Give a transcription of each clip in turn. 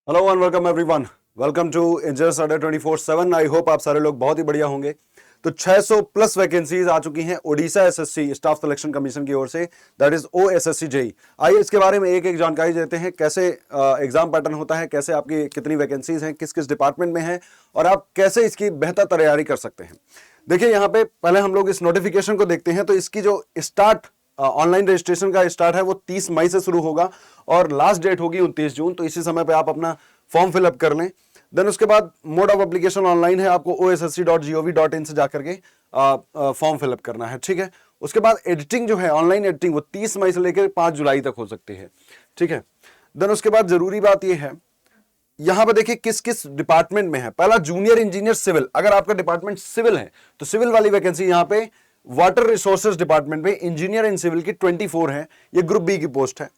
Hello and welcome everyone. Welcome to engineers Adda 24/7। I hope आप सारे लोग बहुत ही बढ़िया होंगे। तो 600 प्लस वैकेंसीज आ चुकी हैं Odisha SSC staff selection commission की ओर से, दैट इज ओएसएससी जेई। आइए इसके बारे में एक एक जानकारी देते हैं, कैसे एग्जाम पैटर्न होता है, कैसे आपकी कितनी वैकेंसीज हैं, किस किस डिपार्टमेंट में है और आप कैसे इसकी बेहतर तैयारी कर सकते हैं। देखिए यहाँ पे पहले हम लोग इस नोटिफिकेशन को देखते हैं। तो इसकी जो स्टार्ट ऑनलाइन रजिस्ट्रेशन का स्टार्ट है वो 30 मई से शुरू होगा और लास्ट डेट होगी 29 जून। तो इसी समय पे आप अपना फॉर्म फिलअप कर लें। देन उसके बाद मोड ऑफ एप्लीकेशन ऑनलाइन है, आपको ossc.gov.in से जाकर के फॉर्म फिलअप करना है, ठीक है। उसके बाद एडिटिंग जो है, ऑनलाइन एडिटिंग, वो 30 मई से लेकर 5 जुलाई तक हो सकती है, ठीक है। देन उसके बाद जरूरी बात यह है, यहां पर देखिए किस किस डिपार्टमेंट में है। पहला जूनियर इंजीनियर सिविल, अगर आपका डिपार्टमेंट सिविल है तो सिविल वाली वैकेंसी यहां पे वाटर रिसोर्सेज डिपार्टमेंट में इंजीनियर इन सिविल की 24 है, ये ग्रुप बी की पोस्ट है।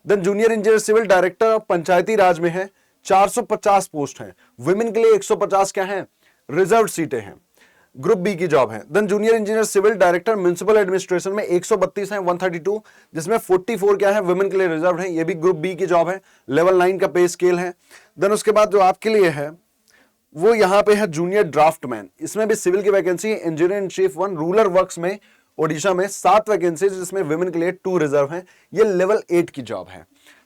Then junior engineer civil director of Panchayati Raj में है, 450 पोस्ट है। वुमेन के लिए 150 क्या है, रिजर्व सीटें हैं, ग्रुप बी की जॉब है। Then junior engineer civil director municipal administration में 132 है, 132, जिसमें 44 क्या है, वुमेन के लिए रिजर्व है, ये भी ग्रुप बी की जॉब है। लेवल 9 का पे स्केल है। देन उसके बाद जो आपके लिए है वो यहां पे है जूनियर ड्राफ्टमैन, इसमें भी सिविल की वैकेंसी है। Engineer in chief 1 rural works में ओडिशा में 7 वैकेंसी, जिसमें वुमेन के लिए 2 रिजर्व हैं। ये लेवल 8 की जॉब है,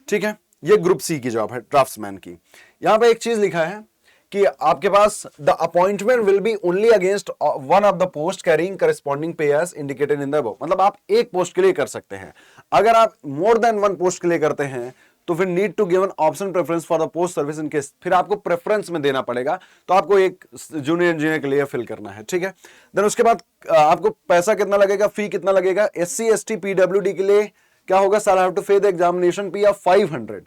ठीक है। ये ग्रुप सी की जॉब है ड्राफ्ट्समैन की। यहां पे एक चीज लिखा है कि आपके पास the appointment will be only against one of the post carrying corresponding pay as indicated in the above. मतलब आप एक पोस्ट के लिए कर सकते हैं। अगर आप मोर देन वन पोस्ट के लिए करते हैं तो फिर need to given option preference for the post service in case, फिर आपको प्रेफरेंस में देना पड़ेगा। तो आपको एक जूनियर इंजीनियर के लिए फिल करना है, ठीक है। देन उसके बाद आपको पैसा कितना लगेगा, फी कितना लगेगा। SC ST PWD के लिए क्या होगा, साल हैव टू पे the examination fee of 500।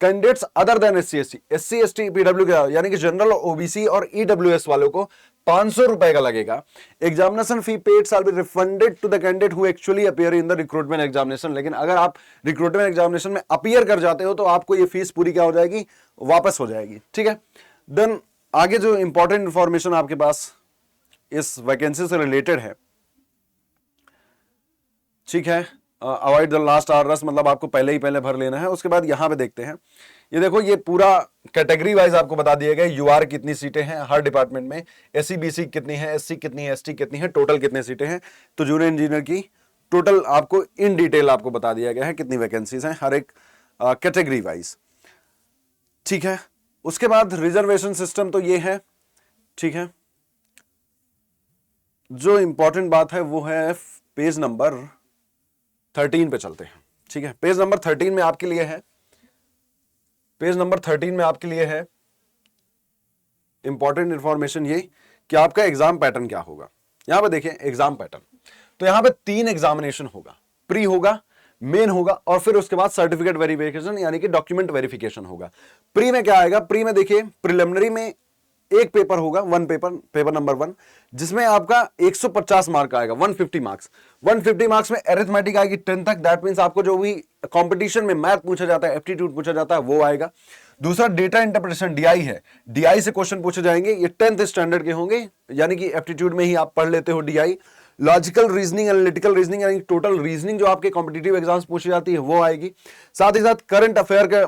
Candidates other than SC ST PW का यानी कि जनरल OBC और EWS वालों को 500 रुपए का लगेगा। Examination fee paid shall be refunded to the candidate who actually appear in the recruitment examination. लेकिन अगर आप रिक्रूटमेंट एग्जामिनेशन में अपीयर कर जाते हो तो आपको ये फीस पूरी क्या हो जाएगी, वापस हो जाएगी, ठीक है। देन आगे जो इंपॉर्टेंट इंफॉर्मेशन आपके पास इस वैकेंसी से रिलेटेड है, ठीक है। Avoid the last hour rush, मतलब आपको पहले ही पहले भर लेना है। उसके बाद यहां पे देखते हैं, ये देखो ये पूरा कैटेगरी वाइज आपको बता दिया गया। UR कितनी सीटें हैं हर डिपार्टमेंट में, SC BC कितनी है, SC कितनी है, ST कितनी है, टोटल कितने सीटें हैं। तो जूनियर इंजीनियर की टोटल आपको इन डिटेल आपको बता दिया गया है कितनी वैकेंसीज हैं हर एक कैटेगरी वाइज, ठीक है। उसके बाद रिजर्वेशन सिस्टम तो ये है, ठीक है। जो इंपॉर्टेंट बात है वो है पेज नंबर 13 पे चलते हैं, ठीक है। पेज नंबर 13 में आपके लिए है, पेज नंबर 13 में आपके लिए है इंपॉर्टेंट इंफॉर्मेशन ये कि आपका एग्जाम पैटर्न क्या होगा। यहां पे देखिए एग्जाम पैटर्न, तो यहां पे 3 एग्जामिनेशन होगा, प्री होगा, मेन होगा और फिर उसके बाद सर्टिफिकेट वेरिफिकेशन यानी कि डॉक्यूमेंट वेरिफिकेशन होगा। प्री में क्या आएगा, प्री में देखिए प्रिलिमिनरी में एक पेपर होगा, पेपर नंबर 1, जिसमें आपका 150 मार्क आएगा, 150 मार्क्स। 150 मार्क्स में अरिथमेटिक आएगी 10 तक, दैट मींस आपको जो भी कंपटीशन में मैथ पूछा जाता है, एप्टीट्यूड पूछा जाता है, वो आएगा। दूसरा डेटा इंटरप्रिटेशन DI है, DI से क्वेश्चन पूछे जाएंगे, ये 10th स्टैंडर्ड के होंगे, यानी कि एप्टीट्यूड में ही आप पढ़ लेते हो DI। Logical reasoning, analytical reasoning यानी टोटल रीजनिंग जो आपके कॉम्पिटिटिव एग्जाम्स पूछी जाती है वो आएगी। साथ ही साथ करंट अफेयर के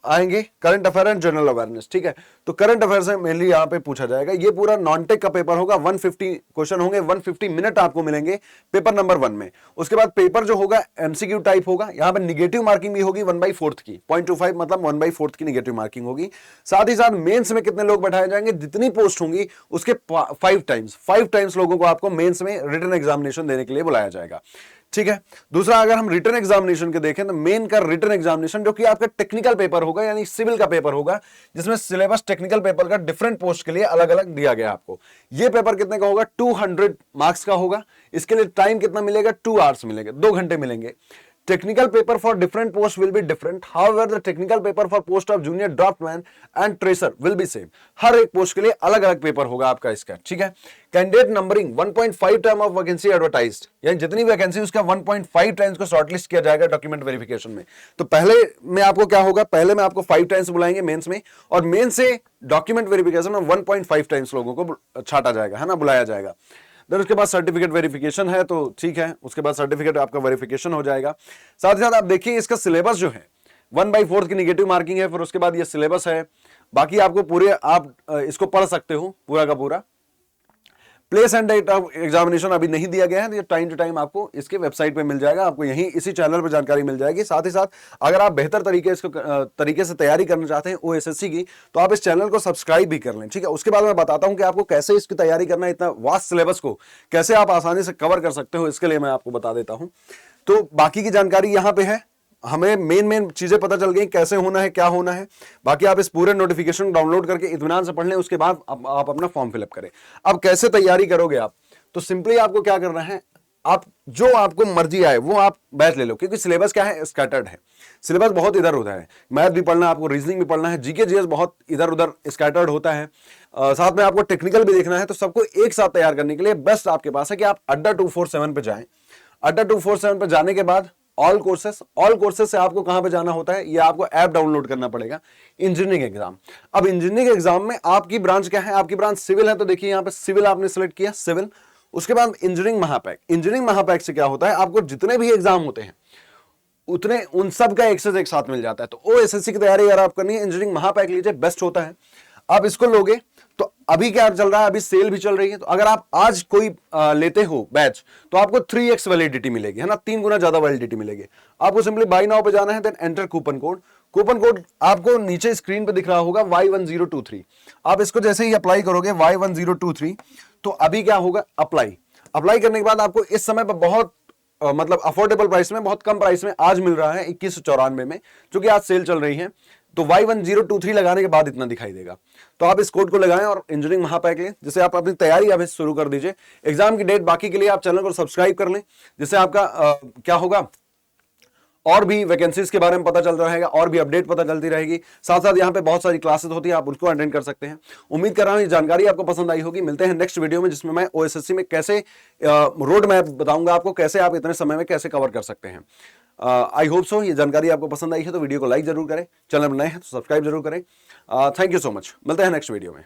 आएंगे, current affair and general awareness, ठीक है। तो करंट अफेयर से मेनली यहाँ पे पूछा जाएगा। ये पूरा नॉन टेक का पेपर होगा, 150 क्वेश्चन होंगे, 150 मिनट आपको मिलेंगे पेपर नंबर 1 में। उसके बाद पेपर जो होगा MCQ टाइप होगा, यहाँ पे निगेटिव मार्किंग भी होगी 1/4 की, 0.25 मतलब 1/4 की निगेटिव मार्किंग होगी। साथ ही साथ मेंस में कितने लोग बैठाए जाएंगे, जितनी पोस्ट होंगी उसके 5 टाइम्स लोगों को आपको मेंस में रिटन एग्जामिनेशन देने के लिए बुलाया जाएगा, ठीक है। दूसरा अगर हम रिटन एग्जामिनेशन के देखें तो मेन का रिटन एग्जामिनेशन जो कि आपका टेक्निकल पेपर होगा यानी सिविल का पेपर होगा, जिसमें सिलेबस टेक्निकल पेपर का डिफरेंट पोस्ट के लिए अलग अलग दिया गया आपको। ये पेपर कितने का होगा, 200 मार्क्स का होगा। इसके लिए टाइम कितना मिलेगा, 2 आवर्स मिलेंगे, 2 घंटे मिलेंगे। Technical paper for different posts will be different. However, the technical paper for post of junior draftman and tracer will be same. हर एक पोस्ट के लिए अलग अलग पेपर होगा आपका इसका, ठीक है। Candidate numbering 1.5 time of vacancy advertised, यानी जितनी वैकेंसी उसका 1.5 टाइम्स को शॉर्टलिस्ट किया जाएगा डॉक्यूमेंट वेरिफिकेशन में। तो पहले में आपको क्या होगा, पहले में आपको 5 टाइम्स बुलाएंगे मेंस में, और मेन से डॉक्यूमेंट वेरिफिकेशन में 1.5 टाइम्स लोगों को छाटा जाएगा, है ना, बुलाया जाएगा। देन उसके बाद सर्टिफिकेट वेरिफिकेशन है, तो ठीक है, उसके बाद सर्टिफिकेट आपका वेरिफिकेशन हो जाएगा। साथ ही साथ आप देखिए इसका सिलेबस जो है 1/4 की निगेटिव मार्किंग है, फिर उसके बाद ये सिलेबस है। बाकी आपको पूरे आप इसको पढ़ सकते हो पूरा का पूरा। Place and date of examination अभी नहीं दिया गया है, टाइम टू टाइम आपको इसके वेबसाइट पे मिल जाएगा, आपको यहीं इसी चैनल पर जानकारी मिल जाएगी। साथ ही साथ अगर आप बेहतर तरीके से तैयारी करना चाहते हैं ओएसएससी की, तो आप इस चैनल को सब्सक्राइब भी कर लें, ठीक है। उसके बाद मैं बताता हूं कि आपको कैसे इसकी तैयारी करना है, इतना वास्ट सिलेबस को कैसे आप आसानी से कवर कर सकते हो, इसके लिए मैं आपको बता देता हूं। तो बाकी की जानकारी यहां पे है, हमें मेन चीजें पता चल गई, कैसे होना है, क्या होना है। बाकी आप इस पूरे नोटिफिकेशन डाउनलोड करके इत्मीनान से पढ़ लें, उसके बाद आप अपना फॉर्म फिलअप करें। अब कैसे तैयारी करोगे आप, तो सिंपली आपको क्या करना है, आप जो आपको मर्जी आए वो आप बैच ले लो, क्योंकि सिलेबस क्या है, स्कैटर्ड है। सिलेबस बहुत इधर उधर है, मैथ भी पढ़ना है आपको, रीजनिंग भी पढ़ना है, जीके जीएस बहुत इधर उधर स्कैटर्ड होता है, साथ में आपको टेक्निकल भी देखना है। तो सबको एक साथ तैयार करने के लिए बेस्ट आपके पास है कि आप अड्डा 247 पे जाएं। अड्डा 247 पे जाने के बाद ऑल कोर्सेस से आपको कहां पे जाना होता है, ये आपको ऐप डाउनलोड करना पड़ेगा, इंजीनियरिंग एग्जाम। अब इंजीनियरिंग एग्जाम में आपकी ब्रांच क्या है, आपकी ब्रांच सिविल है, तो देखिए यहां पे सिविल आपने सिलेक्ट किया, सिविल। उसके बाद इंजीनियरिंग महापैक से क्या होता है, आपको जितने भी एग्जाम होते हैं उतने उन सब का एक्सेस एक साथ मिल जाता है। तो ओएसएससी की तैयारी अगर आप करनी है, इंजीनियरिंग महापैक लीजिए, बेस्ट होता है। आप इसको लोगे तो अभी क्या चल रहा है, अभी सेल भी चल रही है, तो अगर आप आज कोई लेते हो बैच, तो आपको 3x वैलिडिटी मिलेगी, है ना, 3 गुना ज्यादा वैलिडिटी मिलेगी। आपको सिंपली बाय नाउ पे जाना है, देन एंटर कूपन कोड आपको नीचे स्क्रीन पे दिख रहा होगा Y1023। आप इसको जैसे ही अप्लाई करोगे Y1023, तो अभी क्या होगा, अप्लाई करने के बाद आपको इस समय पर बहुत मतलब अफोर्डेबल प्राइस में, बहुत कम प्राइस में आज मिल रहा है 2194 में, जो कि आज सेल चल रही है। तो Y1023 लगाने के बाद इतना दिखाई देगा। तो आप इस कोड को लगाएं और इंजीनियरिंग महापैक लें, जिससे आप अपनी तैयारी अभी शुरू कर दीजिए। एग्जाम की डेट बाकी के लिए आप चैनल को सब्सक्राइब कर लें, जिससे आपका क्या होगा, और भी वैकेंसीज के बारे में पता चलता रहेगा, और भी अपडेट पता चलती रहेगी। साथ साथ यहाँ पे बहुत सारी क्लासेस होती है, आप उसको अटेंड कर सकते हैं। उम्मीद कर रहा हूँ ये जानकारी आपको पसंद आई होगी। मिलते हैं नेक्स्ट वीडियो में, जिसमें मैं ओएसएससी में कैसे रोड मैप बताऊंगा आपको, कैसे आप इतने समय में कैसे कवर कर सकते हैं। आई होप सो ये जानकारी आपको पसंद आई है, तो वीडियो को लाइक जरूर करें, चैनल पर नए हैं तो सब्सक्राइब जरूर करें। थैंक यू सो मच, मिलते हैं नेक्स्ट वीडियो में।